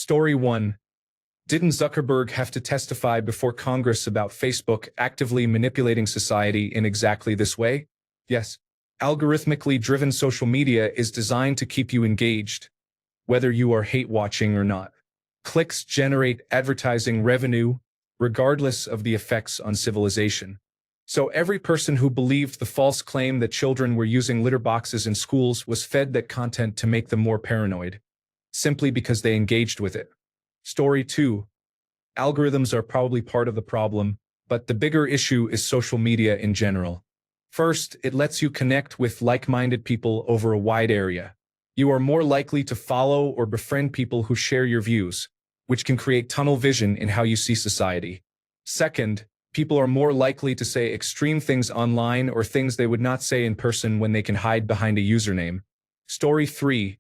Story 1. Didn't Zuckerberg have to testify before Congress about Facebook actively manipulating society in exactly this way? Yes. Algorithmically driven social media is designed to keep you engaged, whether you are hate-watching or not. Clicks generate advertising revenue, regardless of the effects on civilization. So every person who believed the false claim that children were using litter boxes in schools was fed that content to make them more paranoid, simply because they engaged with it. Story 2. Algorithms are probably part of the problem, but the bigger issue is social media in general. First, it lets you connect with like-minded people over a wide area. You are more likely to follow or befriend people who share your views, which can create tunnel vision in how you see society. Second, people are more likely to say extreme things online or things they would not say in person when they can hide behind a username. Story 3.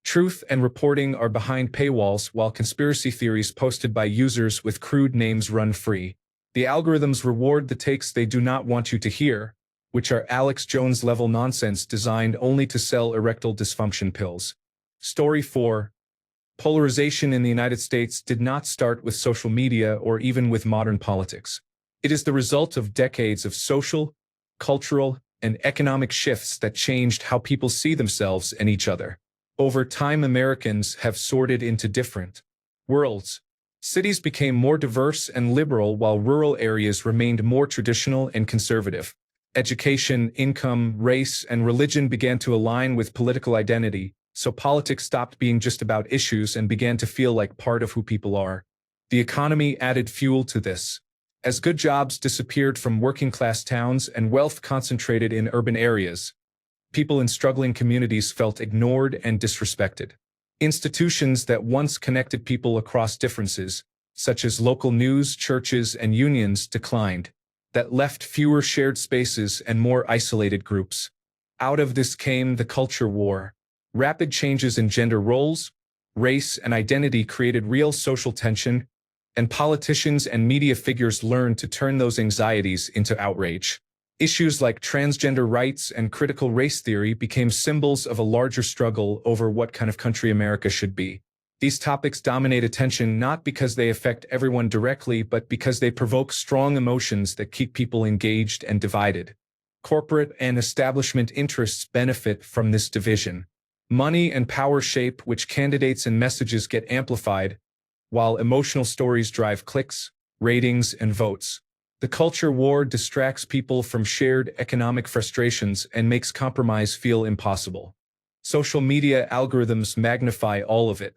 Truth and reporting are behind paywalls while conspiracy theories posted by users with crude names run free. The algorithms reward the takes they do not want you to hear, which are Alex Jones-level nonsense designed only to sell erectile dysfunction pills. Story 4. Polarization in the United States did not start with social media or even with modern politics. It is the result of decades of social, cultural, and economic shifts that changed how people see themselves and each other. Over time, Americans have sorted into different worlds. Cities became more diverse and liberal while rural areas remained more traditional and conservative. Education, income, race, and religion began to align with political identity, so politics stopped being just about issues and began to feel like part of who people are. The economy added fuel to this. As good jobs disappeared from working-class towns and wealth concentrated in urban areas, people in struggling communities felt ignored and disrespected. Institutions that once connected people across differences, such as local news, churches, and unions, declined. That left fewer shared spaces and more isolated groups. Out of this came the culture war. Rapid changes in gender roles, race, and identity created real social tension, and politicians and media figures learned to turn those anxieties into outrage. Issues like transgender rights and critical race theory became symbols of a larger struggle over what kind of country America should be. These topics dominate attention not because they affect everyone directly, but because they provoke strong emotions that keep people engaged and divided. Corporate and establishment interests benefit from this division. Money and power shape which candidates and messages get amplified, while emotional stories drive clicks, ratings, and votes. The culture war distracts people from shared economic frustrations and makes compromise feel impossible. Social media algorithms magnify all of it.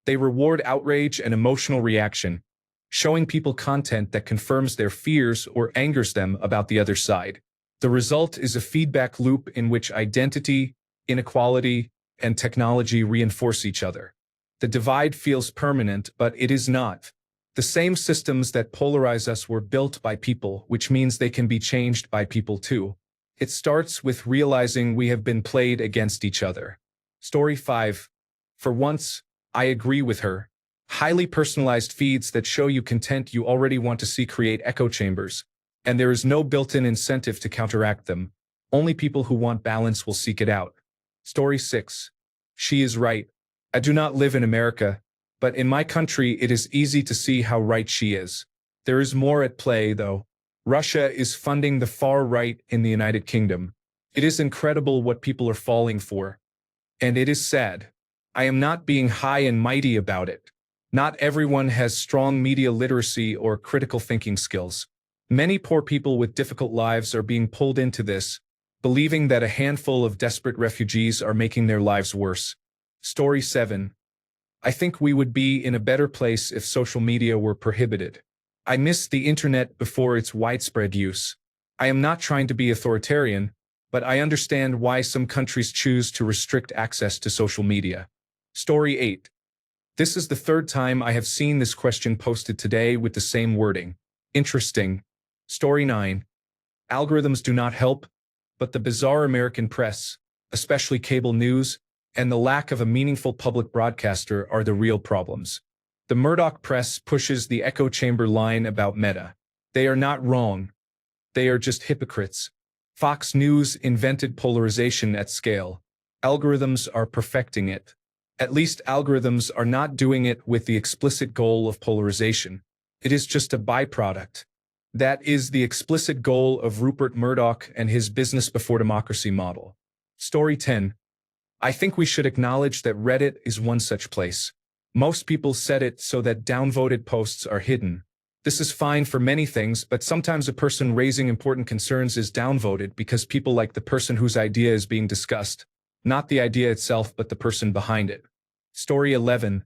They reward outrage and emotional reaction, showing people content that confirms their fears or angers them about the other side. The result is a feedback loop in which identity, inequality, and technology reinforce each other. The divide feels permanent, but it is not. The same systems that polarize us were built by people, which means they can be changed by people too. It starts with realizing we have been played against each other. Story 5. For once, I agree with her. Highly personalized feeds that show you content you already want to see create echo chambers, and there is no built-in incentive to counteract them. Only people who want balance will seek it out. Story 6. She is right. I do not live in America, but in my country it is easy to see how right she is. There is more at play, though. Russia is funding the far right in the United Kingdom. It is incredible what people are falling for. And it is sad. I am not being high and mighty about it. Not everyone has strong media literacy or critical thinking skills. Many poor people with difficult lives are being pulled into this, believing that a handful of desperate refugees are making their lives worse. Story 7. I think we would be in a better place if social media were prohibited. I miss the internet before its widespread use. I am not trying to be authoritarian, but I understand why some countries choose to restrict access to social media. Story 8. This is the third time I have seen this question posted today with the same wording. Interesting. Story 9. Algorithms do not help, but the bizarre American press, especially cable news, and the lack of a meaningful public broadcaster are the real problems. The Murdoch press pushes the echo chamber line about Meta. They are not wrong. They are just hypocrites. Fox News invented polarization at scale. Algorithms are perfecting it. At least algorithms are not doing it with the explicit goal of polarization. It is just a byproduct. That is the explicit goal of Rupert Murdoch and his business before democracy model. Story 10. I think we should acknowledge that Reddit is one such place. Most people set it so that downvoted posts are hidden. This is fine for many things, but sometimes a person raising important concerns is downvoted because people like the person whose idea is being discussed, not the idea itself but the person behind it. Story 11.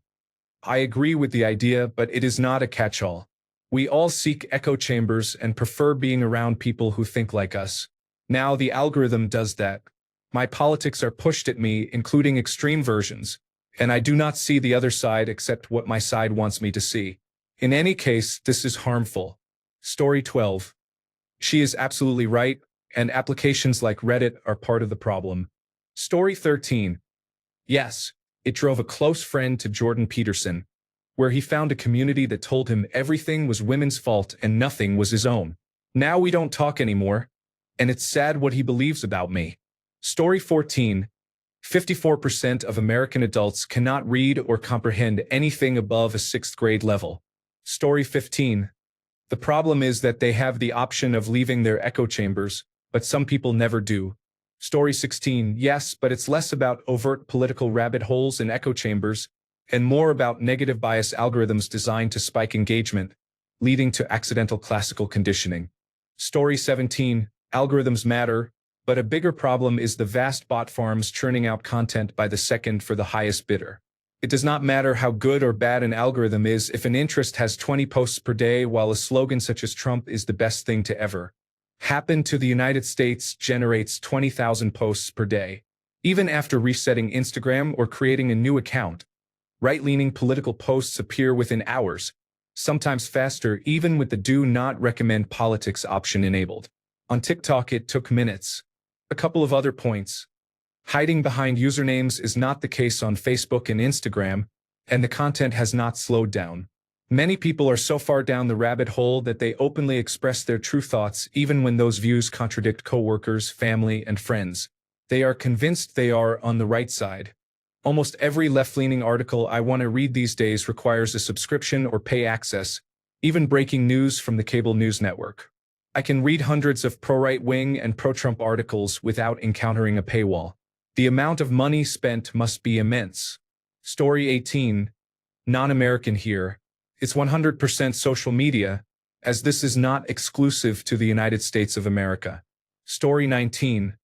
I agree with the idea, but it is not a catch-all. We all seek echo chambers and prefer being around people who think like us. Now the algorithm does that. My politics are pushed at me, including extreme versions, and I do not see the other side except what my side wants me to see. In any case, this is harmful. Story 12. She is absolutely right, and applications like Reddit are part of the problem. Story 13. Yes, it drove a close friend to Jordan Peterson, where he found a community that told him everything was women's fault and nothing was his own. Now we don't talk anymore, and it's sad what he believes about me. Story 14. 54% of American adults cannot read or comprehend anything above a 6th grade level. Story 15. The problem is that they have the option of leaving their echo chambers, but some people never do. Story 16. Yes, but it's less about overt political rabbit holes and echo chambers, and more about negative bias algorithms designed to spike engagement, leading to accidental classical conditioning. Story 17. Algorithms matter, but a bigger problem is the vast bot farms churning out content by the second for the highest bidder. It does not matter how good or bad an algorithm is if an interest has 20 posts per day while a slogan such as Trump is the best thing to ever happen to the United States generates 20,000 posts per day. Even after resetting Instagram or creating a new account, right-leaning political posts appear within hours, sometimes faster even with the do not recommend politics option enabled. On TikTok it took minutes. A couple of other points. Hiding behind usernames is not the case on Facebook and Instagram, and the content has not slowed down. Many people are so far down the rabbit hole that they openly express their true thoughts even when those views contradict coworkers, family, and friends. They are convinced they are on the right side. Almost every left-leaning article I want to read these days requires a subscription or pay access, even breaking news from the cable news network. I can read hundreds of pro-right-wing and pro-Trump articles without encountering a paywall. The amount of money spent must be immense. Story 18. Non-American here. It's 100% social media, as this is not exclusive to the United States of America. Story 19.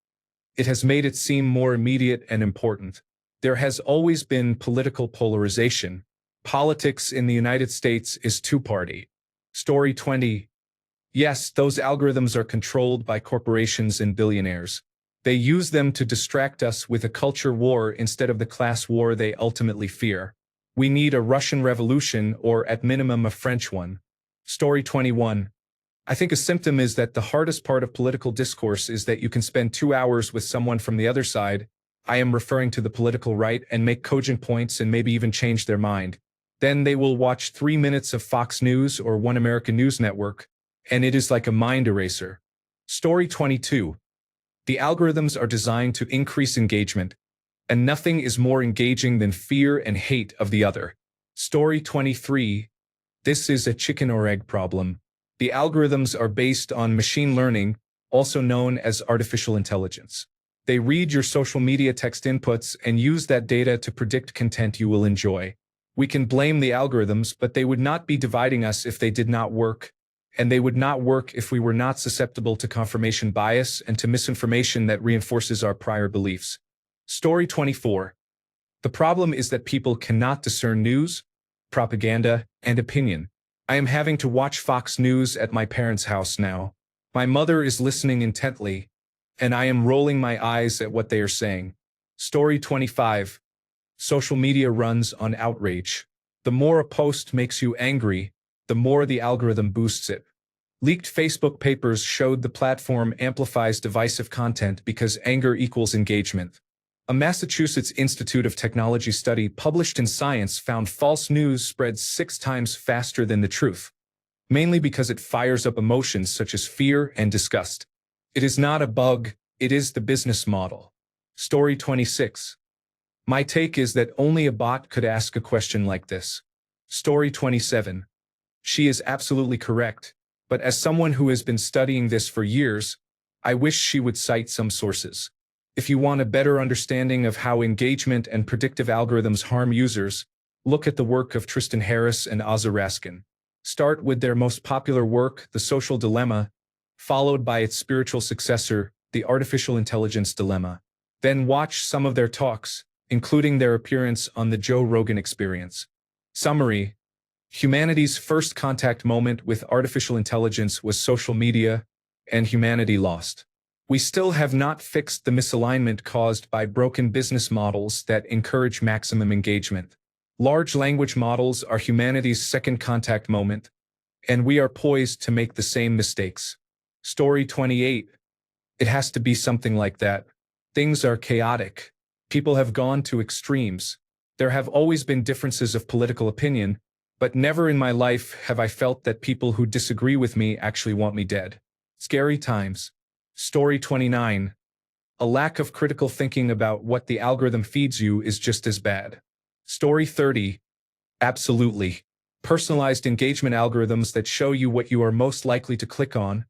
It has made it seem more immediate and important. There has always been political polarization. Politics in the United States is two-party. Story 20. Yes, those algorithms are controlled by corporations and billionaires. They use them to distract us with a culture war instead of the class war they ultimately fear. We need a Russian revolution or at minimum a French one. Story 21. I think a symptom is that the hardest part of political discourse is that you can spend 2 hours with someone from the other side, I am referring to the political right, and make cogent points and maybe even change their mind. Then they will watch 3 minutes of Fox News or One American News Network, and it is like a mind eraser. Story 22. The algorithms are designed to increase engagement, and nothing is more engaging than fear and hate of the other. Story 23. This is a chicken or egg problem. The algorithms are based on machine learning, also known as artificial intelligence. They read your social media text inputs and use that data to predict content you will enjoy. We can blame the algorithms, but they would not be dividing us if they did not work, and they would not work if we were not susceptible to confirmation bias and to misinformation that reinforces our prior beliefs. Story 24. The problem is that people cannot discern news, propaganda, and opinion. I am having to watch Fox News at my parents' house now. My mother is listening intently, and I am rolling my eyes at what they are saying. Story 25. Social media runs on outrage. The more a post makes you angry, the more the algorithm boosts it. Leaked Facebook papers showed the platform amplifies divisive content because anger equals engagement. A Massachusetts Institute of Technology study published in Science found false news spreads 6 times faster than the truth, mainly because it fires up emotions such as fear and disgust. It is not a bug, it is the business model. Story 26. My take is that only a bot could ask a question like this. Story 27. She is absolutely correct, but as someone who has been studying this for years, I wish she would cite some sources. If you want a better understanding of how engagement and predictive algorithms harm users, look at the work of Tristan Harris and Ozza Raskin. Start with their most popular work, The Social Dilemma, followed by its spiritual successor, The Artificial Intelligence Dilemma. Then watch some of their talks, including their appearance on the Joe Rogan Experience. Summary: humanity's first contact moment with artificial intelligence was social media, and humanity lost. We still have not fixed the misalignment caused by broken business models that encourage maximum engagement. Large language models are humanity's second contact moment, and we are poised to make the same mistakes. Story 28. It has to be something like that. Things are chaotic. People have gone to extremes. There have always been differences of political opinion, but never in my life have I felt that people who disagree with me actually want me dead. Scary times. Story 29. A lack of critical thinking about what the algorithm feeds you is just as bad. Story 30. Absolutely. Personalized engagement algorithms that show you what you are most likely to click on,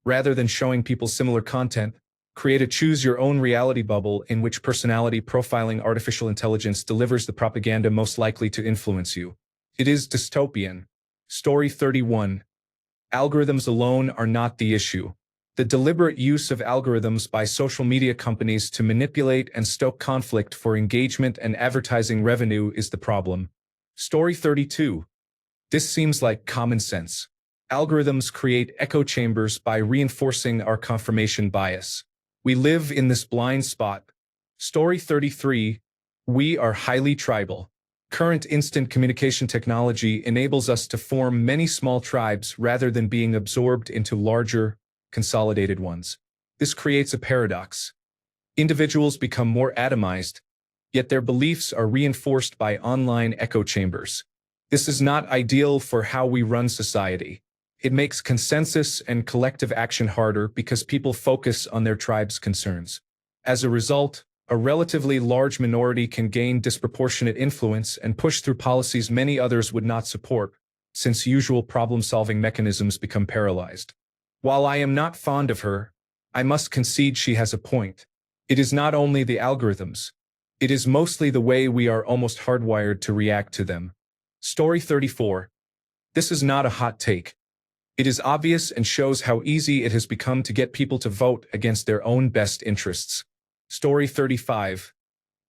rather than showing people similar content, create a choose-your-own reality bubble in which personality profiling artificial intelligence delivers the propaganda most likely to influence you. It is dystopian. Story 31. Algorithms alone are not the issue. The deliberate use of algorithms by social media companies to manipulate and stoke conflict for engagement and advertising revenue is the problem. Story 32. This seems like common sense. Algorithms create echo chambers by reinforcing our confirmation bias. We live in this blind spot. Story 33. We are highly tribal. Current instant communication technology enables us to form many small tribes rather than being absorbed into larger, consolidated ones. This creates a paradox. Individuals become more atomized, yet their beliefs are reinforced by online echo chambers. This is not ideal for how we run society. It makes consensus and collective action harder because people focus on their tribe's concerns. As a result, a relatively large minority can gain disproportionate influence and push through policies many others would not support, since usual problem-solving mechanisms become paralyzed. While I am not fond of her, I must concede she has a point. It is not only the algorithms. It is mostly the way we are almost hardwired to react to them. Story 34. This is not a hot take. It is obvious and shows how easy it has become to get people to vote against their own best interests. Story 35.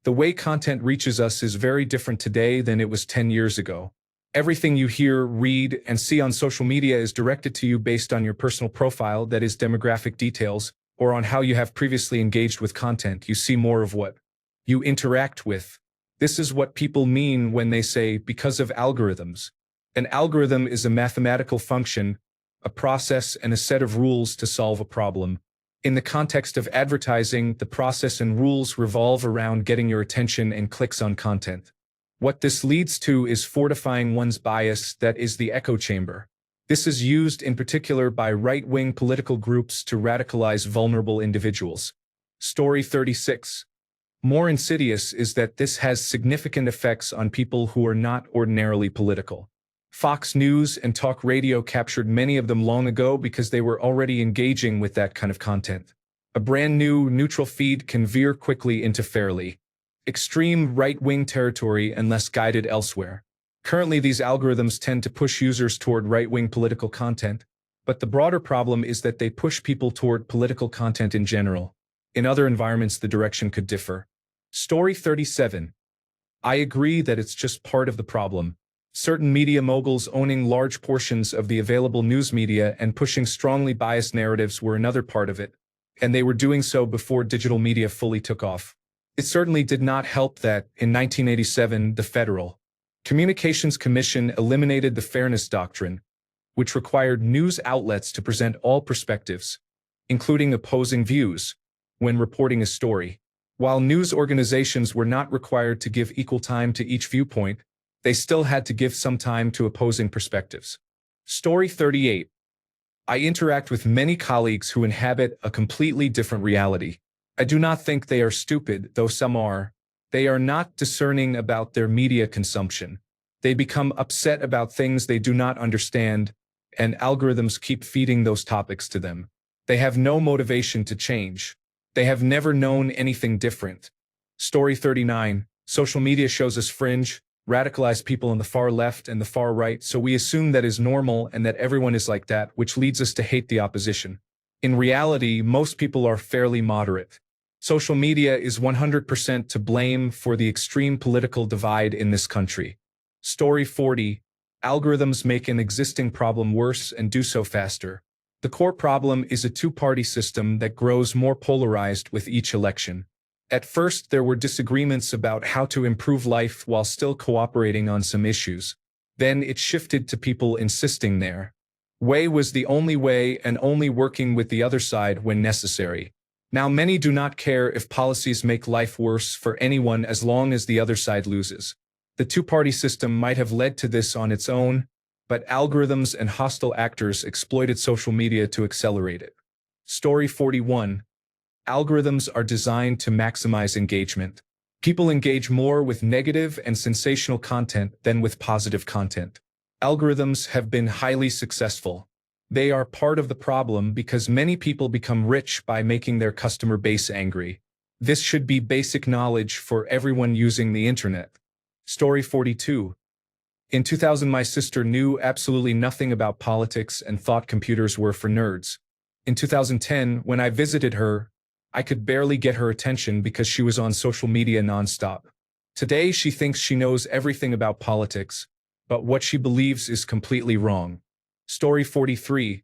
The way content reaches us is very different today than it was 10 years ago. Everything you hear, read, and see on social media is directed to you based on your personal profile, that is, demographic details, or on how you have previously engaged with content. You see more of what you interact with. This is what people mean when they say, because of algorithms. An algorithm is a mathematical function, a process and a set of rules to solve a problem. In the context of advertising, the process and rules revolve around getting your attention and clicks on content. What this leads to is fortifying one's bias, that is the echo chamber. This is used in particular by right-wing political groups to radicalize vulnerable individuals. Story 36. More insidious is that this has significant effects on people who are not ordinarily political. Fox News and talk radio captured many of them long ago because they were already engaging with that kind of content. A brand new, neutral feed can veer quickly into fairly extreme right-wing territory unless guided elsewhere. Currently, these algorithms tend to push users toward right-wing political content, but the broader problem is that they push people toward political content in general. In other environments, the direction could differ. Story 37. I agree that it's just part of the problem. Certain media moguls owning large portions of the available news media and pushing strongly biased narratives were another part of it, and they were doing so before digital media fully took off. It certainly did not help that, in 1987, the Federal Communications Commission eliminated the Fairness Doctrine, which required news outlets to present all perspectives, including opposing views, when reporting a story. While news organizations were not required to give equal time to each viewpoint, they still had to give some time to opposing perspectives. Story 38. I interact with many colleagues who inhabit a completely different reality. I do not think they are stupid, though some are. They are not discerning about their media consumption. They become upset about things they do not understand, and algorithms keep feeding those topics to them. They have no motivation to change. They have never known anything different. Story 39. Social media shows us fringe, radicalized people on the far left and the far right, so we assume that is normal and that everyone is like that, which leads us to hate the opposition. In reality, most people are fairly moderate. Social media is 100% to blame for the extreme political divide in this country. Story 40. Algorithms make an existing problem worse and do so faster. The core problem is a two-party system that grows more polarized with each election. At first, there were disagreements about how to improve life while still cooperating on some issues. Then it shifted to people insisting their way was the only way and only working with the other side when necessary. Now many do not care if policies make life worse for anyone as long as the other side loses. The two-party system might have led to this on its own, but algorithms and hostile actors exploited social media to accelerate it. Story 41. Algorithms are designed to maximize engagement. People engage more with negative and sensational content than with positive content. Algorithms have been highly successful. They are part of the problem because many people become rich by making their customer base angry. This should be basic knowledge for everyone using the internet. Story 42. In 2000, my sister knew absolutely nothing about politics and thought computers were for nerds. In 2010, when I visited her, I could barely get her attention because she was on social media nonstop. Today, she thinks she knows everything about politics, but what she believes is completely wrong. Story 43.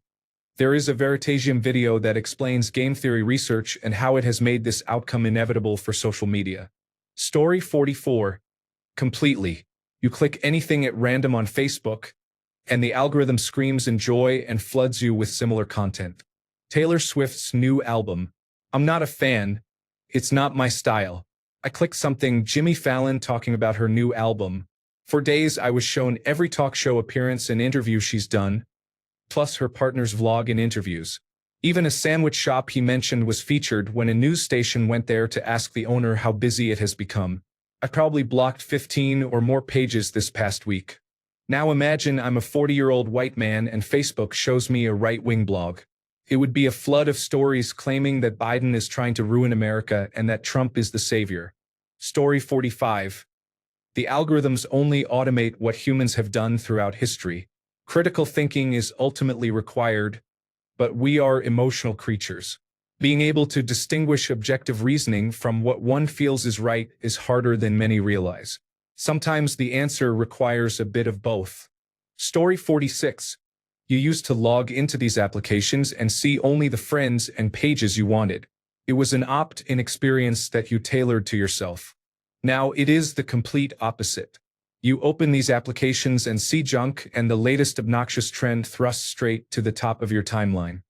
There is a Veritasium video that explains game theory research and how it has made this outcome inevitable for social media. Story 44. Completely. You click anything at random on Facebook, and the algorithm screams in joy and floods you with similar content. Taylor Swift's new album. I'm not a fan. It's not my style. I clicked something Jimmy Fallon talking about her new album. For days I was shown every talk show appearance and interview she's done, plus her partner's vlog and interviews. Even a sandwich shop he mentioned was featured when a news station went there to ask the owner how busy it has become. I probably blocked 15 or more pages this past week. Now imagine I'm a 40-year-old white man and Facebook shows me a right-wing blog. It would be a flood of stories claiming that Biden is trying to ruin America and that Trump is the savior. Story 45. The algorithms only automate what humans have done throughout history. Critical thinking is ultimately required, but we are emotional creatures. Being able to distinguish objective reasoning from what one feels is right is harder than many realize. Sometimes the answer requires a bit of both. Story 46. You used to log into these applications and see only the friends and pages you wanted. It was an opt-in experience that you tailored to yourself. Now it is the complete opposite. You open these applications and see junk and the latest obnoxious trend thrust straight to the top of your timeline.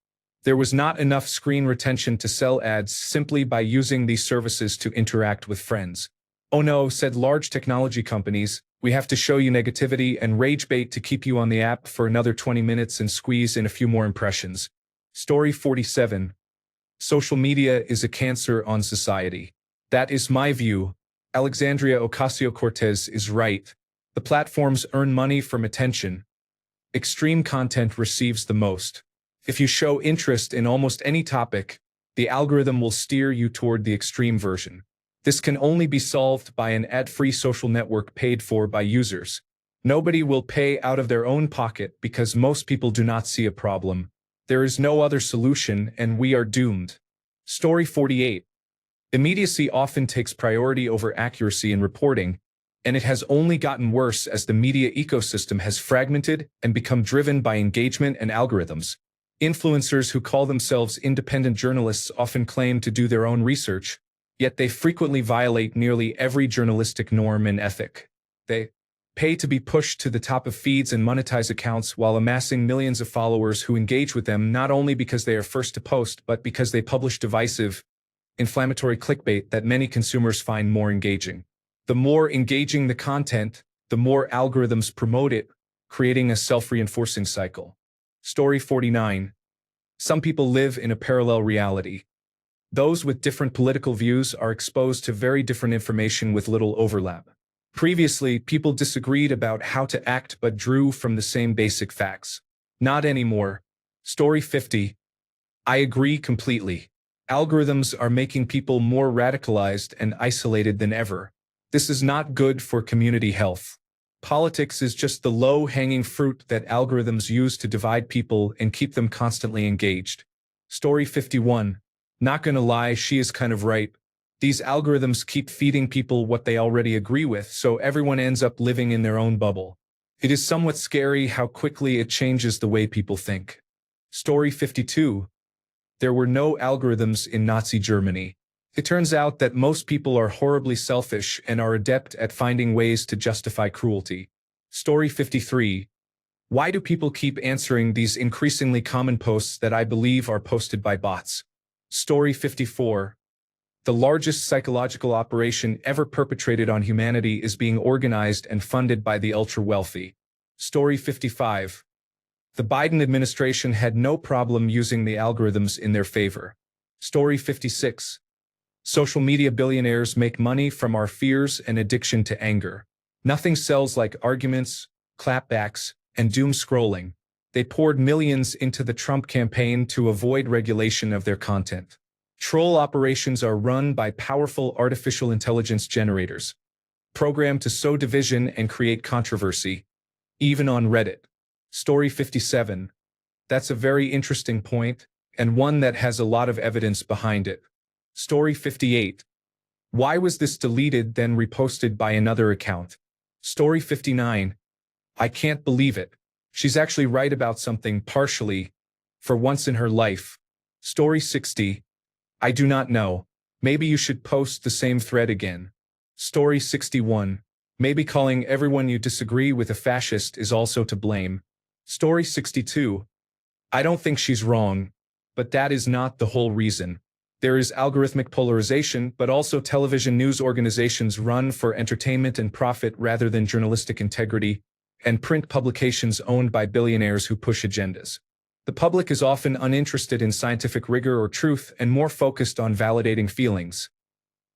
There was not enough screen retention to sell ads simply by using these services to interact with friends. Oh no, said large technology companies, we have to show you negativity and rage bait to keep you on the app for another 20 minutes and squeeze in a few more impressions. Story 47. Social media is a cancer on society. That is my view. Alexandria Ocasio-Cortez is right. The platforms earn money from attention. Extreme content receives the most. If you show interest in almost any topic, the algorithm will steer you toward the extreme version. This can only be solved by an ad-free social network paid for by users. Nobody will pay out of their own pocket because most people do not see a problem. There is no other solution and we are doomed. Story 48. Immediacy often takes priority over accuracy in reporting, and it has only gotten worse as the media ecosystem has fragmented and become driven by engagement and algorithms. Influencers who call themselves independent journalists often claim to do their own research, yet they frequently violate nearly every journalistic norm and ethic. They pay to be pushed to the top of feeds and monetize accounts while amassing millions of followers who engage with them not only because they are first to post but because they publish divisive, inflammatory clickbait that many consumers find more engaging. The more engaging the content, the more algorithms promote it, creating a self-reinforcing cycle. Story 49. Some people live in a parallel reality. Those with different political views are exposed to very different information with little overlap. Previously, people disagreed about how to act but drew from the same basic facts. Not anymore. Story 50. I agree completely. Algorithms are making people more radicalized and isolated than ever. This is not good for community health. Politics is just the low-hanging fruit that algorithms use to divide people and keep them constantly engaged. Story 51. Not gonna lie, she is kind of right. These algorithms keep feeding people what they already agree with, so everyone ends up living in their own bubble. It is somewhat scary how quickly it changes the way people think. Story 52. There were no algorithms in Nazi Germany. It turns out that most people are horribly selfish and are adept at finding ways to justify cruelty. Story 53. Why do people keep answering these increasingly common posts that I believe are posted by bots? Story 54. The largest psychological operation ever perpetrated on humanity is being organized and funded by the ultra-wealthy. Story 55. The Biden administration had no problem using the algorithms in their favor. Story 56. Social media billionaires make money from our fears and addiction to anger. Nothing sells like arguments, clapbacks, and doom scrolling. They poured millions into the Trump campaign to avoid regulation of their content. Troll operations are run by powerful artificial intelligence generators, programmed to sow division and create controversy, even on Reddit. Story 57. That's a very interesting point, and one that has a lot of evidence behind it. Story 58. Why was this deleted then reposted by another account? Story 59. I can't believe it. She's actually right about something partially, for once in her life. Story 60. I do not know. Maybe you should post the same thread again. Story 61. Maybe calling everyone you disagree with a fascist is also to blame. Story 62. I don't think she's wrong, but that is not the whole reason. There is algorithmic polarization, but also television news organizations run for entertainment and profit rather than journalistic integrity, and print publications owned by billionaires who push agendas. The public is often uninterested in scientific rigor or truth and more focused on validating feelings.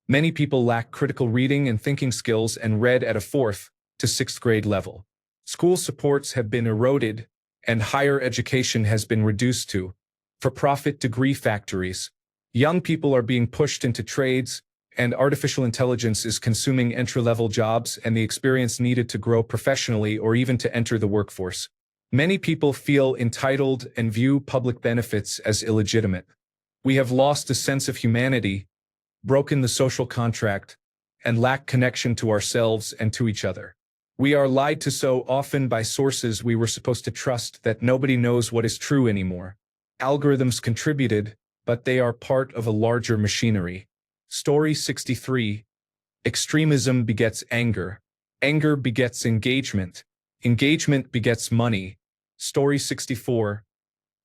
Many people lack critical reading and thinking skills and read at a 4th to 6th grade level. School supports have been eroded, and higher education has been reduced to for-profit degree factories. Young people are being pushed into trades, and artificial intelligence is consuming entry-level jobs and the experience needed to grow professionally or even to enter the workforce. Many people feel entitled and view public benefits as illegitimate. We have lost a sense of humanity, broken the social contract, and lack connection to ourselves and to each other. We are lied to so often by sources we were supposed to trust that nobody knows what is true anymore. Algorithms contributed, but they are part of a larger machinery. Story 63. Extremism begets anger. Anger begets engagement. Engagement begets money. Story 64.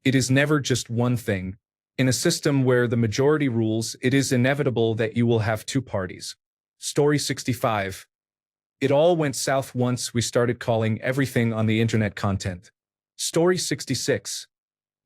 It is never just one thing. In a system where the majority rules, it is inevitable that you will have two parties. Story 65. It all went south once we started calling everything on the internet content. Story 66.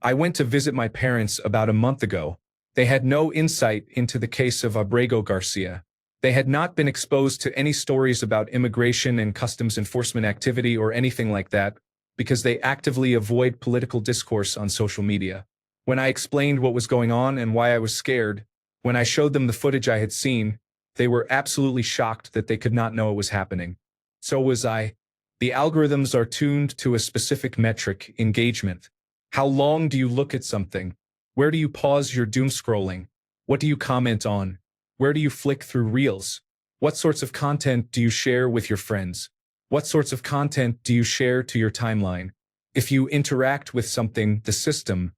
I went to visit my parents about a month ago. They had no insight into the case of Abrego Garcia. They had not been exposed to any stories about immigration and customs enforcement activity or anything like that, because they actively avoid political discourse on social media. When I explained what was going on and why I was scared, when I showed them the footage I had seen, they were absolutely shocked that they could not know it was happening. So was I. The algorithms are tuned to a specific metric, engagement. How long do you look at something? Where do you pause your doom scrolling? What do you comment on? Where do you flick through reels? What sorts of content do you share with your friends? What sorts of content do you share to your timeline? If you interact with something, the system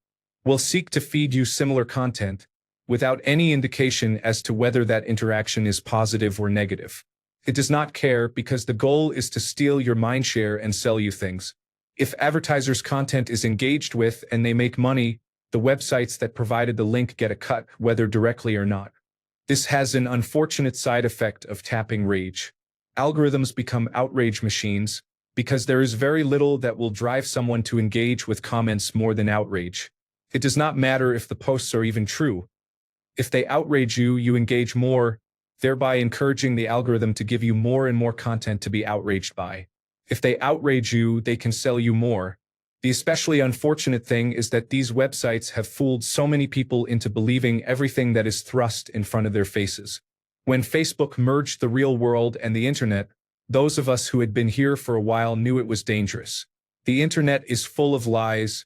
will seek to feed you similar content without any indication as to whether that interaction is positive or negative. It does not care because the goal is to steal your mindshare and sell you things. If advertisers' content is engaged with and they make money, the websites that provided the link get a cut, whether directly or not. This has an unfortunate side effect of tapping rage. Algorithms become outrage machines because there is very little that will drive someone to engage with comments more than outrage. It does not matter if the posts are even true. If they outrage you, you engage more, thereby encouraging the algorithm to give you more and more content to be outraged by. If they outrage you, they can sell you more. The especially unfortunate thing is that these websites have fooled so many people into believing everything that is thrust in front of their faces. When Facebook merged the real world and the internet, those of us who had been here for a while knew it was dangerous. The internet is full of lies,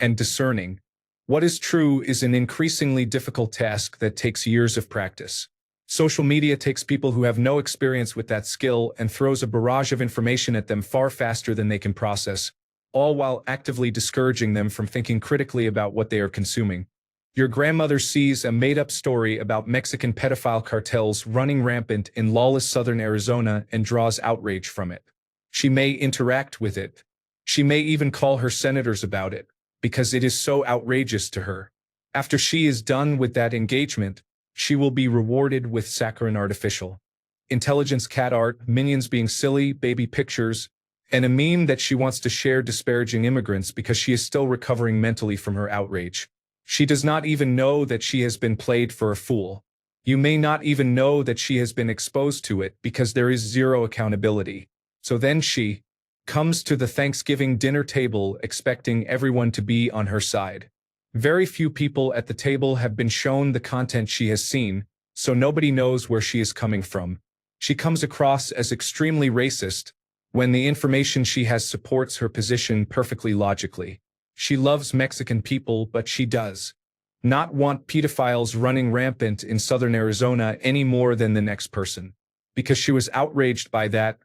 and discerning what is true is an increasingly difficult task that takes years of practice. Social media takes people who have no experience with that skill and throws a barrage of information at them far faster than they can process, all while actively discouraging them from thinking critically about what they are consuming. Your grandmother sees a made-up story about Mexican pedophile cartels running rampant in lawless southern Arizona and draws outrage from it. She may interact with it. She may even call her senators about it, because it is so outrageous to her. After she is done with that engagement, she will be rewarded with saccharine artificial intelligence cat art, minions being silly, baby pictures, and a meme that she wants to share disparaging immigrants because she is still recovering mentally from her outrage. She does not even know that she has been played for a fool. You may not even know that she has been exposed to it because there is zero accountability. So then she comes to the Thanksgiving dinner table expecting everyone to be on her side. Very few people at the table have been shown the content she has seen, so nobody knows where she is coming from. She comes across as extremely racist when the information she has supports her position perfectly logically. She loves Mexican people, but she does not want pedophiles running rampant in southern Arizona any more than the next person. Because she was outraged by that,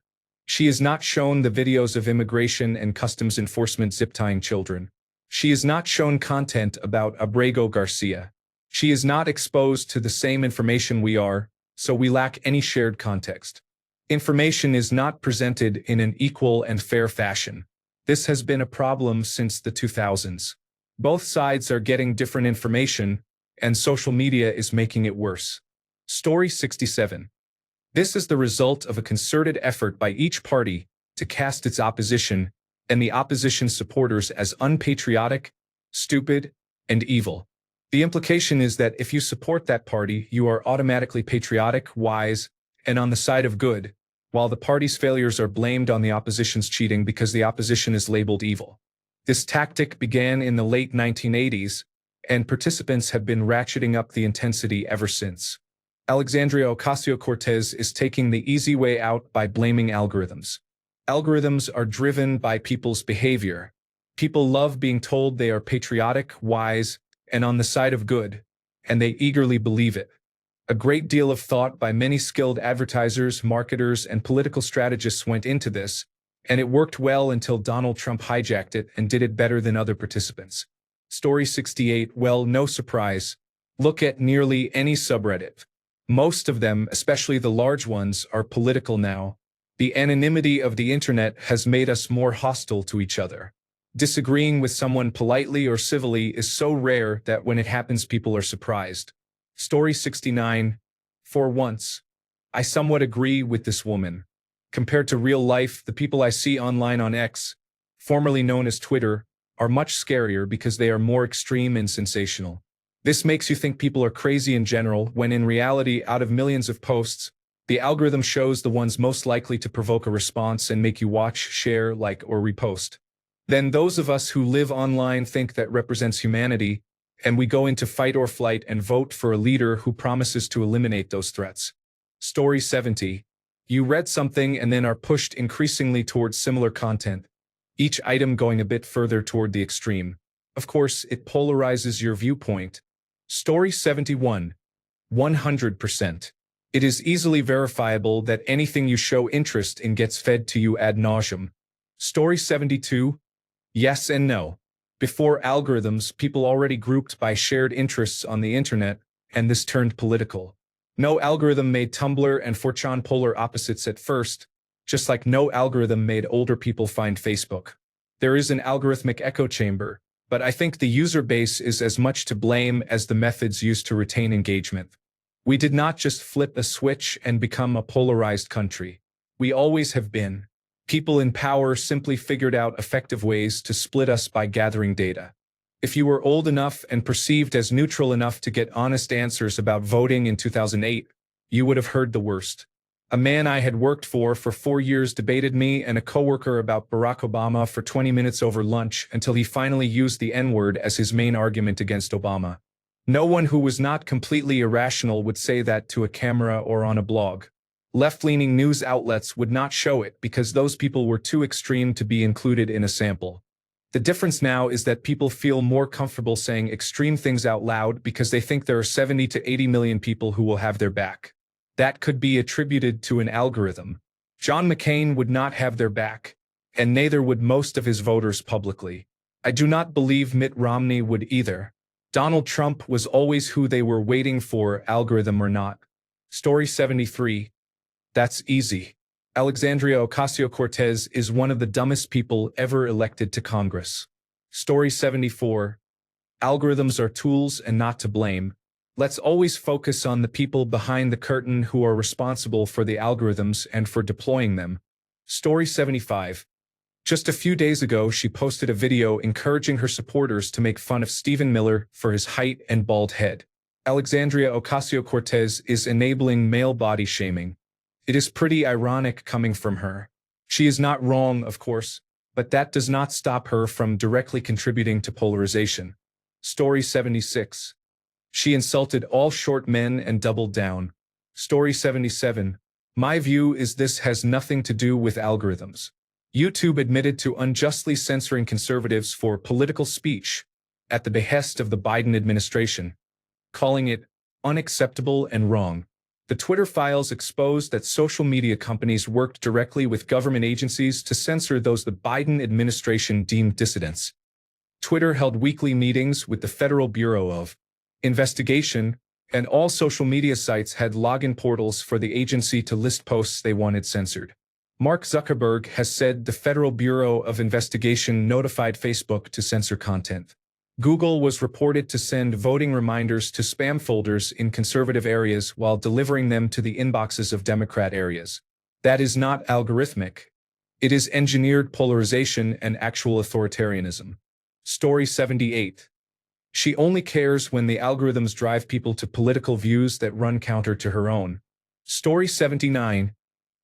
she is not shown the videos of immigration and customs enforcement zip-tying children. She is not shown content about Abrego Garcia. She is not exposed to the same information we are, so we lack any shared context. Information is not presented in an equal and fair fashion. This has been a problem since the 2000s. Both sides are getting different information, and social media is making it worse. Story 67. This is the result of a concerted effort by each party to cast its opposition and the opposition's supporters as unpatriotic, stupid, and evil. The implication is that if you support that party, you are automatically patriotic, wise, and on the side of good, while the party's failures are blamed on the opposition's cheating because the opposition is labeled evil. This tactic began in the late 1980s, and participants have been ratcheting up the intensity ever since. Alexandria Ocasio-Cortez is taking the easy way out by blaming algorithms. Algorithms are driven by people's behavior. People love being told they are patriotic, wise, and on the side of good, and they eagerly believe it. A great deal of thought by many skilled advertisers, marketers, and political strategists went into this, and it worked well until Donald Trump hijacked it and did it better than other participants. Story 68. Well, no surprise. Look at nearly any subreddit. Most of them, especially the large ones, are political now. The anonymity of the internet has made us more hostile to each other. Disagreeing with someone politely or civilly is so rare that when it happens, people are surprised. Story 69. For once, I somewhat agree with this woman. Compared to real life, the people I see online on X, formerly known as Twitter, are much scarier because they are more extreme and sensational. This makes you think people are crazy in general, when in reality, out of millions of posts, the algorithm shows the ones most likely to provoke a response and make you watch, share, like, or repost. Then those of us who live online think that represents humanity, and we go into fight or flight and vote for a leader who promises to eliminate those threats. Story 70. You read something and then are pushed increasingly towards similar content, each item going a bit further toward the extreme. Of course, it polarizes your viewpoint. Story 71. 100%. It is easily verifiable that anything you show interest in gets fed to you ad nauseum. Story 72. Yes and no. Before algorithms, people already grouped by shared interests on the internet, and this turned political. No algorithm made Tumblr and 4chan polar opposites at first, just like no algorithm made older people find Facebook. There is an algorithmic echo chamber, but I think the user base is as much to blame as the methods used to retain engagement. We did not just flip a switch and become a polarized country. We always have been. People in power simply figured out effective ways to split us by gathering data. If you were old enough and perceived as neutral enough to get honest answers about voting in 2008, you would have heard the worst. A man I had worked for 4 years debated me and a coworker about Barack Obama for 20 minutes over lunch until he finally used the N-word as his main argument against Obama. No one who was not completely irrational would say that to a camera or on a blog. Left-leaning news outlets would not show it because those people were too extreme to be included in a sample. The difference now is that people feel more comfortable saying extreme things out loud because they think there are 70 to 80 million people who will have their back. That could be attributed to an algorithm. John McCain would not have their back, and neither would most of his voters publicly. I do not believe Mitt Romney would either. Donald Trump was always who they were waiting for, algorithm or not. Story 73. That's easy. Alexandria Ocasio-Cortez is one of the dumbest people ever elected to Congress. Story 74. Algorithms are tools and not to blame. Let's always focus on the people behind the curtain who are responsible for the algorithms and for deploying them. Story 75. Just a few days ago, she posted a video encouraging her supporters to make fun of Stephen Miller for his height and bald head. Alexandria Ocasio-Cortez is enabling male body shaming. It is pretty ironic coming from her. She is not wrong, of course, but that does not stop her from directly contributing to polarization. Story 76. She insulted all short men and doubled down. Story 77. My view is this has nothing to do with algorithms. YouTube admitted to unjustly censoring conservatives for political speech at the behest of the Biden administration, calling it unacceptable and wrong. The Twitter files exposed that social media companies worked directly with government agencies to censor those the Biden administration deemed dissidents. Twitter held weekly meetings with the Federal Bureau of Investigation, and all social media sites had login portals for the agency to list posts they wanted censored. Mark Zuckerberg has said the Federal Bureau of Investigation notified Facebook to censor content. Google was reported to send voting reminders to spam folders in conservative areas while delivering them to the inboxes of Democrat areas. That is not algorithmic. It is engineered polarization and actual authoritarianism. Story 78. She only cares when the algorithms drive people to political views that run counter to her own. Story 79.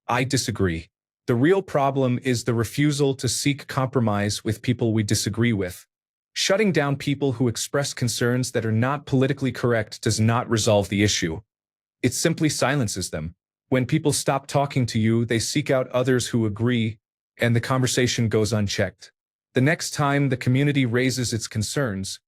I disagree. The real problem is the refusal to seek compromise with people we disagree with. Shutting down people who express concerns that are not politically correct does not resolve the issue. It simply silences them. When people stop talking to you, they seek out others who agree, and the conversation goes unchecked. The next time the community raises its concerns,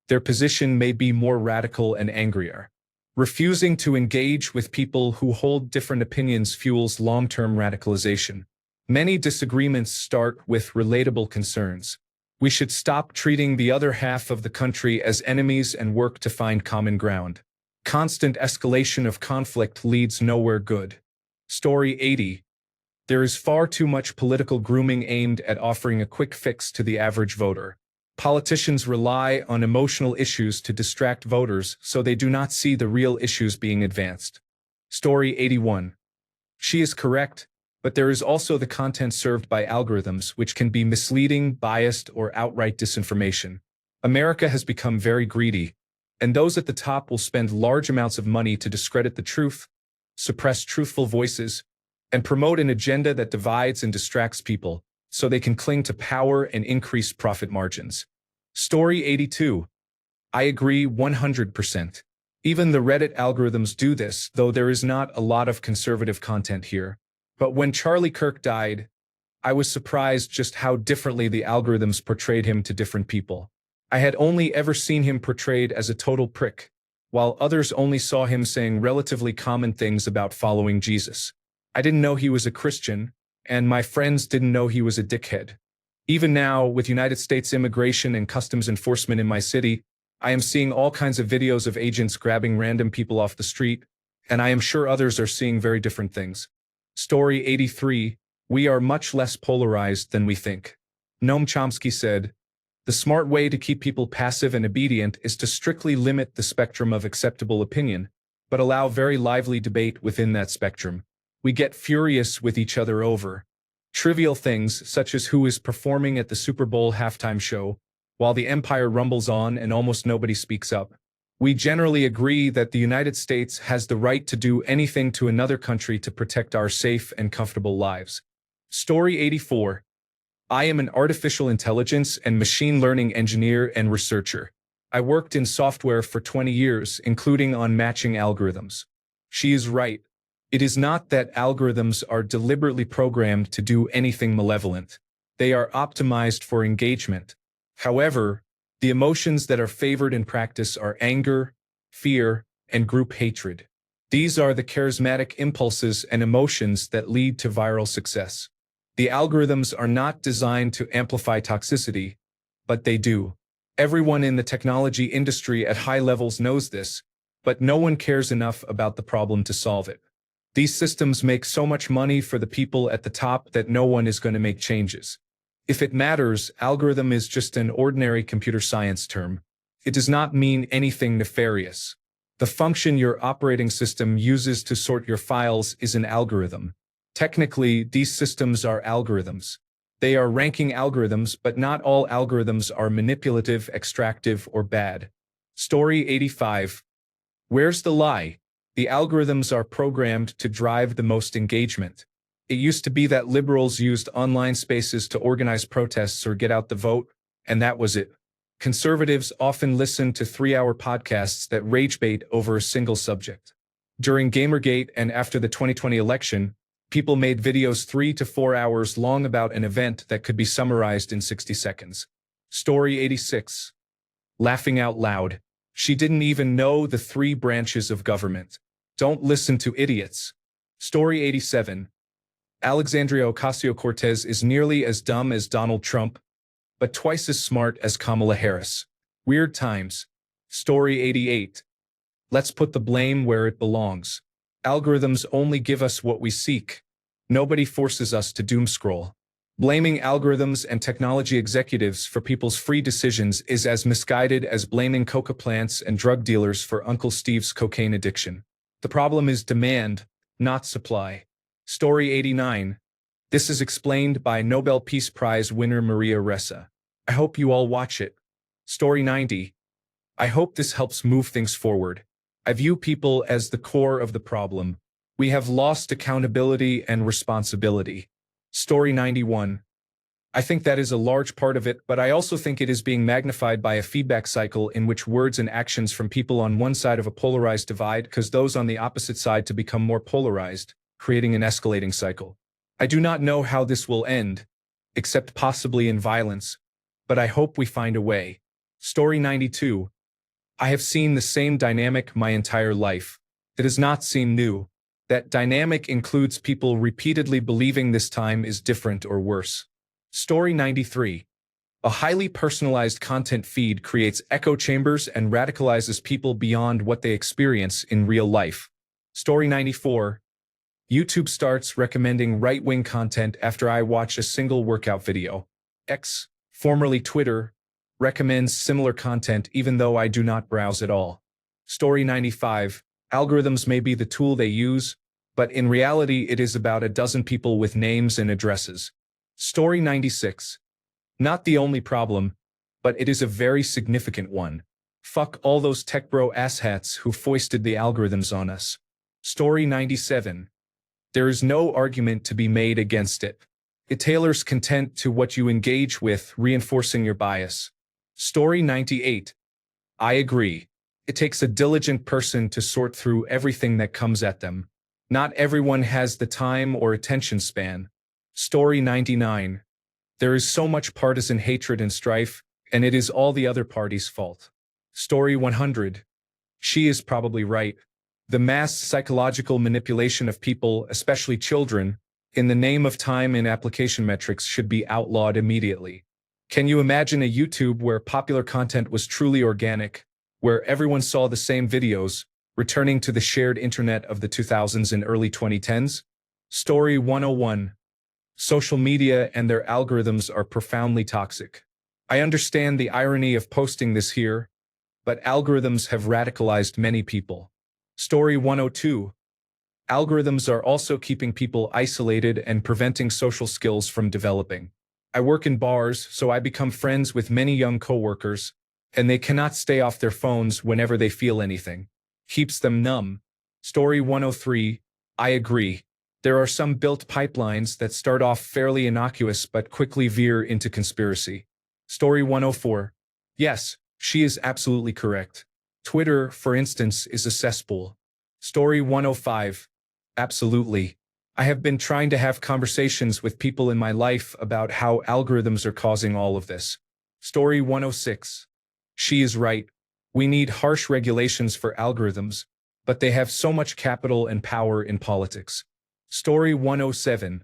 their position may be more radical and angrier. Refusing to engage with people who hold different opinions fuels long-term radicalization. Many disagreements start with relatable concerns. We should stop treating the other half of the country as enemies and work to find common ground. Constant escalation of conflict leads nowhere good. Story 80. There is far too much political grooming aimed at offering a quick fix to the average voter. Politicians rely on emotional issues to distract voters so they do not see the real issues being advanced. Story 81. She is correct, but there is also the content served by algorithms which can be misleading, biased, or outright disinformation. America has become very greedy, and those at the top will spend large amounts of money to discredit the truth, suppress truthful voices, and promote an agenda that divides and distracts people, so they can cling to power and increase profit margins. Story 82. I agree 100%. Even the Reddit algorithms do this, though there is not a lot of conservative content here. But when Charlie Kirk died, I was surprised just how differently the algorithms portrayed him to different people. I had only ever seen him portrayed as a total prick, while others only saw him saying relatively common things about following Jesus. I didn't know he was a Christian, and my friends didn't know he was a dickhead. Even now, with United States Immigration and Customs Enforcement in my city, I am seeing all kinds of videos of agents grabbing random people off the street, and I am sure others are seeing very different things. Story 83. We are much less polarized than we think. Noam Chomsky said, the smart way to keep people passive and obedient is to strictly limit the spectrum of acceptable opinion, but allow very lively debate within that spectrum. We get furious with each other over trivial things such as who is performing at the Super Bowl halftime show, while the empire rumbles on and almost nobody speaks up. We generally agree that the United States has the right to do anything to another country to protect our safe and comfortable lives. Story 84. I am an artificial intelligence and machine learning engineer and researcher. I worked in software for 20 years, including on matching algorithms. She is right. It is not that algorithms are deliberately programmed to do anything malevolent. They are optimized for engagement. However, the emotions that are favored in practice are anger, fear, and group hatred. These are the charismatic impulses and emotions that lead to viral success. The algorithms are not designed to amplify toxicity, but they do. Everyone in the technology industry at high levels knows this, but no one cares enough about the problem to solve it. These systems make so much money for the people at the top that no one is going to make changes. If it matters, algorithm is just an ordinary computer science term. It does not mean anything nefarious. The function your operating system uses to sort your files is an algorithm. Technically, these systems are algorithms. They are ranking algorithms, but not all algorithms are manipulative, extractive, or bad. Story 85. Where's the lie? The algorithms are programmed to drive the most engagement. It used to be that liberals used online spaces to organize protests or get out the vote, and that was it. Conservatives often listen to 3-hour podcasts that ragebait over a single subject. During Gamergate and after the 2020 election, people made videos 3 to 4 hours long about an event that could be summarized in 60 seconds. Story 86. Laughing out loud. She didn't even know the 3 branches of government. Don't listen to idiots. Story 87. Alexandria Ocasio-Cortez is nearly as dumb as Donald Trump, but twice as smart as Kamala Harris. Weird times. Story 88. Let's put the blame where it belongs. Algorithms only give us what we seek. Nobody forces us to doom scroll. Blaming algorithms and technology executives for people's free decisions is as misguided as blaming coca plants and drug dealers for Uncle Steve's cocaine addiction. The problem is demand, not supply. Story 89. This is explained by Nobel Peace Prize winner Maria Ressa. I hope you all watch it. Story 90. I hope this helps move things forward. I view people as the core of the problem. We have lost accountability and responsibility. Story 91. I think that is a large part of it, but I also think it is being magnified by a feedback cycle in which words and actions from people on one side of a polarized divide cause those on the opposite side to become more polarized, creating an escalating cycle. I do not know how this will end, except possibly in violence, but I hope we find a way. Story 92. I have seen the same dynamic my entire life. It does not seem new. That dynamic includes people repeatedly believing this time is different or worse. Story 93. A highly personalized content feed creates echo chambers and radicalizes people beyond what they experience in real life. Story 94. YouTube starts recommending right-wing content after I watch a single workout video. X, formerly Twitter, recommends similar content even though I do not browse at all. Story 95. Algorithms may be the tool they use, but in reality it is about a dozen people with names and addresses. Story 96. Not the only problem, but it is a very significant one. Fuck all those tech bro asshats who foisted the algorithms on us. Story 97. There is no argument to be made against it. It tailors content to what you engage with, reinforcing your bias. Story 98. I agree. It takes a diligent person to sort through everything that comes at them. Not everyone has the time or attention span. Story 99. There is so much partisan hatred and strife, and it is all the other party's fault. Story 100. She is probably right. The mass psychological manipulation of people, especially children, in the name of time and application metrics should be outlawed immediately. Can you imagine a YouTube where popular content was truly organic, where everyone saw the same videos, returning to the shared internet of the 2000s and early 2010s? Story 101. Social media and their algorithms are profoundly toxic. I understand the irony of posting this here, but algorithms have radicalized many people. Story 102. Algorithms are also keeping people isolated and preventing social skills from developing. I work in bars, so I become friends with many young coworkers, and they cannot stay off their phones whenever they feel anything. Keeps them numb. Story 103. I agree. There are some built pipelines that start off fairly innocuous but quickly veer into conspiracy. Story 104. Yes, she is absolutely correct. Twitter, for instance, is a cesspool. Story 105. Absolutely. I have been trying to have conversations with people in my life about how algorithms are causing all of this. Story 106. She is right. We need harsh regulations for algorithms, but they have so much capital and power in politics. Story 107.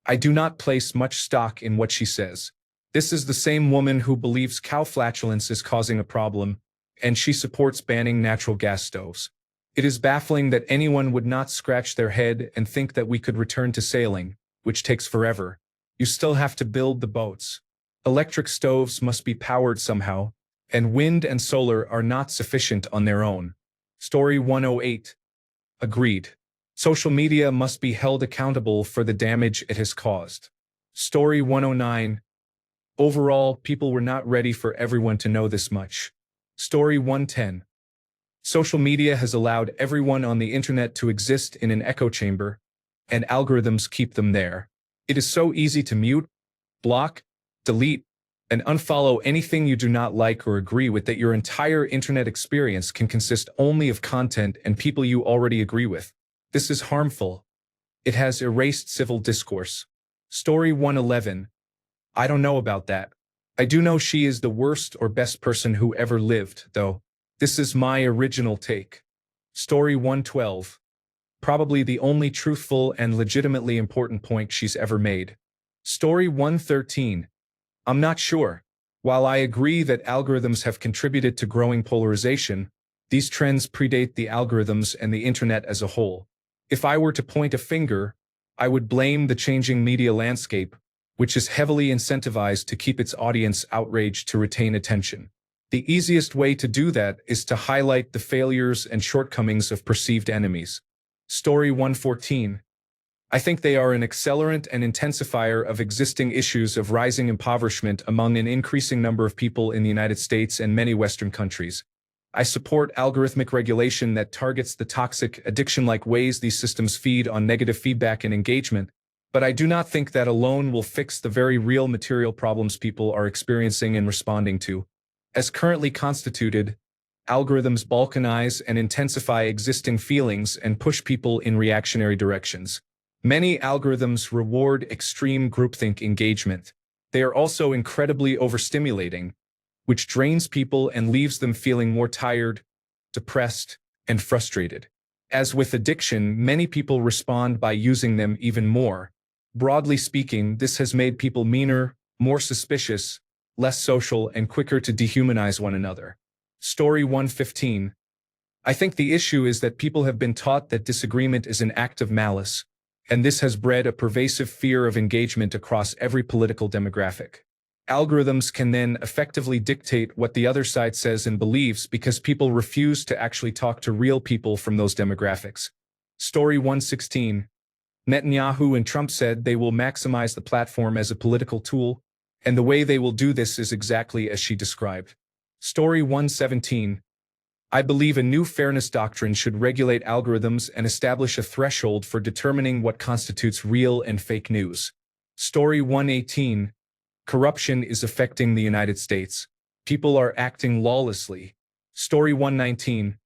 I do not place much stock in what she says. This is the same woman who believes cow flatulence is causing a problem, and she supports banning natural gas stoves. It is baffling that anyone would not scratch their head and think that we could return to sailing, which takes forever. You still have to build the boats. Electric stoves must be powered somehow, and wind and solar are not sufficient on their own. Story 108. Agreed. Social media must be held accountable for the damage it has caused. Story 109. Overall, people were not ready for everyone to know this much. Story 110. Social media has allowed everyone on the internet to exist in an echo chamber, and algorithms keep them there. It is so easy to mute, block, delete, and unfollow anything you do not like or agree with that your entire internet experience can consist only of content and people you already agree with. This is harmful. It has erased civil discourse. Story 111. I don't know about that. I do know she is the worst or best person who ever lived, though. This is my original take. Story 112. Probably the only truthful and legitimately important point she's ever made. Story 113. I'm not sure. While I agree that algorithms have contributed to growing polarization, these trends predate the algorithms and the internet as a whole. If I were to point a finger, I would blame the changing media landscape, which is heavily incentivized to keep its audience outraged to retain attention. The easiest way to do that is to highlight the failures and shortcomings of perceived enemies. Story 114. I think they are an accelerant and intensifier of existing issues of rising impoverishment among an increasing number of people in the United States and many Western countries. I support algorithmic regulation that targets the toxic, addiction-like ways these systems feed on negative feedback and engagement, but I do not think that alone will fix the very real material problems people are experiencing and responding to. As currently constituted, algorithms balkanize and intensify existing feelings and push people in reactionary directions. Many algorithms reward extreme groupthink engagement. They are also incredibly overstimulating, which drains people and leaves them feeling more tired, depressed, and frustrated. As with addiction, many people respond by using them even more. Broadly speaking, this has made people meaner, more suspicious, less social, and quicker to dehumanize one another. Story 115. I think the issue is that people have been taught that disagreement is an act of malice, and this has bred a pervasive fear of engagement across every political demographic. Algorithms can then effectively dictate what the other side says and believes because people refuse to actually talk to real people from those demographics. Story 116. Netanyahu and Trump said they will maximize the platform as a political tool, and the way they will do this is exactly as she described. Story 117. I believe a new fairness doctrine should regulate algorithms and establish a threshold for determining what constitutes real and fake news. Story 118. Corruption is affecting the United States. People are acting lawlessly. Story 119.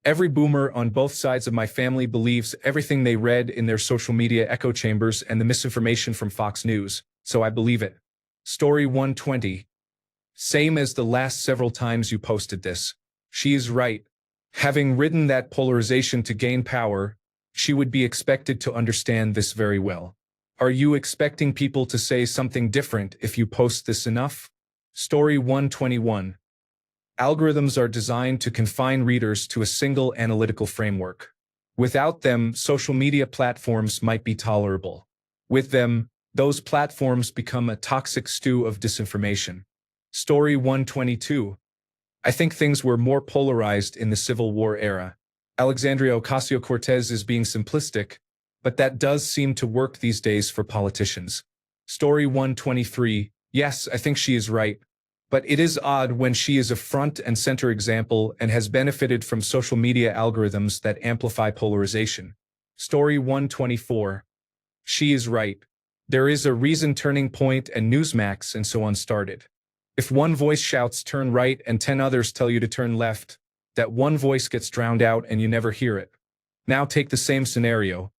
Every boomer on both sides of my family believes everything they read in their social media echo chambers and the misinformation from Fox News, so I believe it. Story 120. Same as the last several times you posted this. She is right. Having ridden that polarization to gain power, she would be expected to understand this very well. Are you expecting people to say something different if you post this enough? Story 121. Algorithms are designed to confine readers to a single analytical framework. Without them, social media platforms might be tolerable. With them, those platforms become a toxic stew of disinformation. Story 122. I think things were more polarized in the Civil War era. Alexandria Ocasio-Cortez is being simplistic, but that does seem to work these days for politicians. Story 123. Yes, I think she is right. But it is odd when she is a front and center example and has benefited from social media algorithms that amplify polarization. Story 124. She is right. There is a reason Turning Point and Newsmax and so on started. If one voice shouts turn right and 10 others tell you to turn left, that one voice gets drowned out and you never hear it. Now take the same scenario.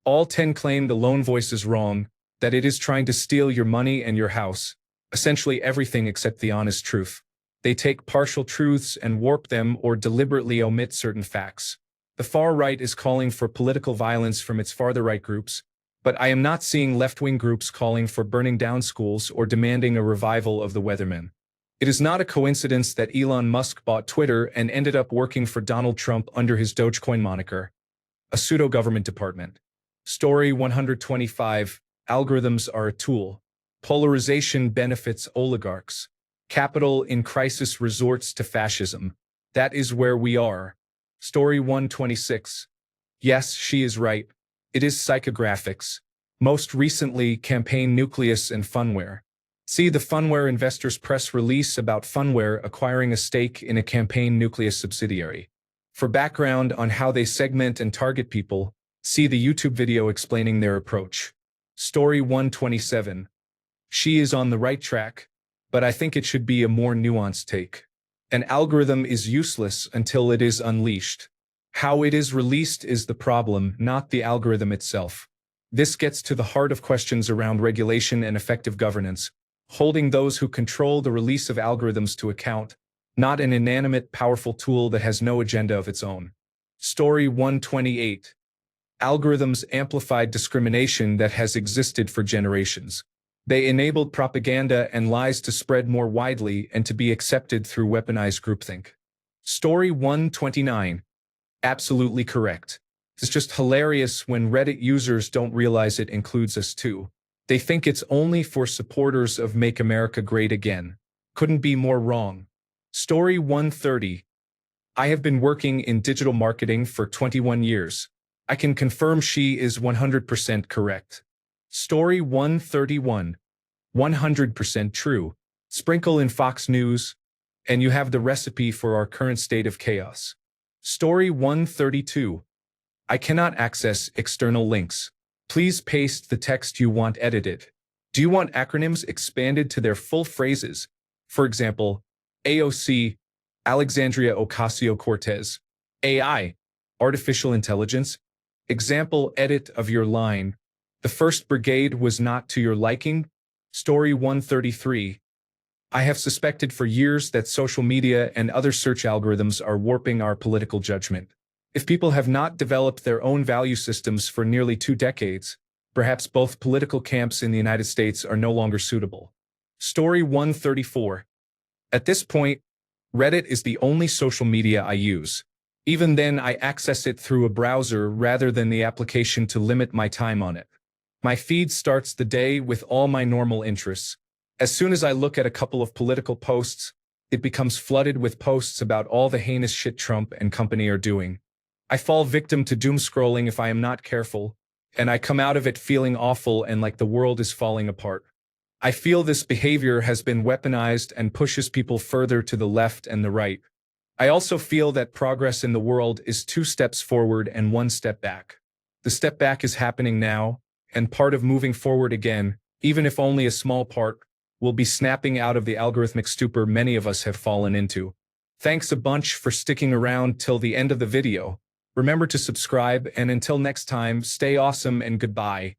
All 10 claim the lone voice is wrong, that it is trying to steal your money and your house, essentially everything except the honest truth. They take partial truths and warp them or deliberately omit certain facts. The far right is calling for political violence from its farther right groups, but I am not seeing left-wing groups calling for burning down schools or demanding a revival of the Weathermen. It is not a coincidence that Elon Musk bought Twitter and ended up working for Donald Trump under his Dogecoin moniker, a pseudo-government department. Story 125. Algorithms are a tool. Polarization benefits oligarchs. Capital in crisis resorts to fascism. That is where we are. Story 126. Yes, she is right. It is psychographics. Most recently, Campaign Nucleus and Funware. See the Funware investors' press release about Funware acquiring a stake in a Campaign Nucleus subsidiary. For background on how they segment and target people, see the YouTube video explaining their approach. Story 127. She is on the right track, but I think it should be a more nuanced take. An algorithm is useless until it is unleashed. How it is released is the problem, not the algorithm itself. This gets to the heart of questions around regulation and effective governance, holding those who control the release of algorithms to account, not an inanimate, powerful tool that has no agenda of its own. Story 128. Algorithms amplified discrimination that has existed for generations. They enabled propaganda and lies to spread more widely and to be accepted through weaponized groupthink. Story 129. Absolutely correct. It's just hilarious when Reddit users don't realize it includes us too. They think it's only for supporters of Make America Great Again. Couldn't be more wrong. Story 130. I have been working in digital marketing for 21 years. I can confirm she is 100% correct. Story 131. 100% true. Sprinkle in Fox News, and you have the recipe for our current state of chaos. Story 132. I cannot access external links. Please paste the text you want edited. Do you want acronyms expanded to their full phrases? For example, AOC, Alexandria Ocasio-Cortez, AI, artificial intelligence. Example edit of your line. The first brigade was not to your liking. Story 133. I have suspected for years that social media and other search algorithms are warping our political judgment. If people have not developed their own value systems for nearly 2 decades, perhaps both political camps in the United States are no longer suitable. Story 134. At this point, Reddit is the only social media I use. Even then, I access it through a browser rather than the application to limit my time on it. My feed starts the day with all my normal interests. As soon as I look at a couple of political posts, it becomes flooded with posts about all the heinous shit Trump and company are doing. I fall victim to doom scrolling if I am not careful, and I come out of it feeling awful and like the world is falling apart. I feel this behavior has been weaponized and pushes people further to the left and the right. I also feel that progress in the world is 2 steps forward and 1 step back. The step back is happening now, and part of moving forward again, even if only a small part, will be snapping out of the algorithmic stupor many of us have fallen into. Thanks a bunch for sticking around till the end of the video. Remember to subscribe, and until next time, stay awesome and goodbye.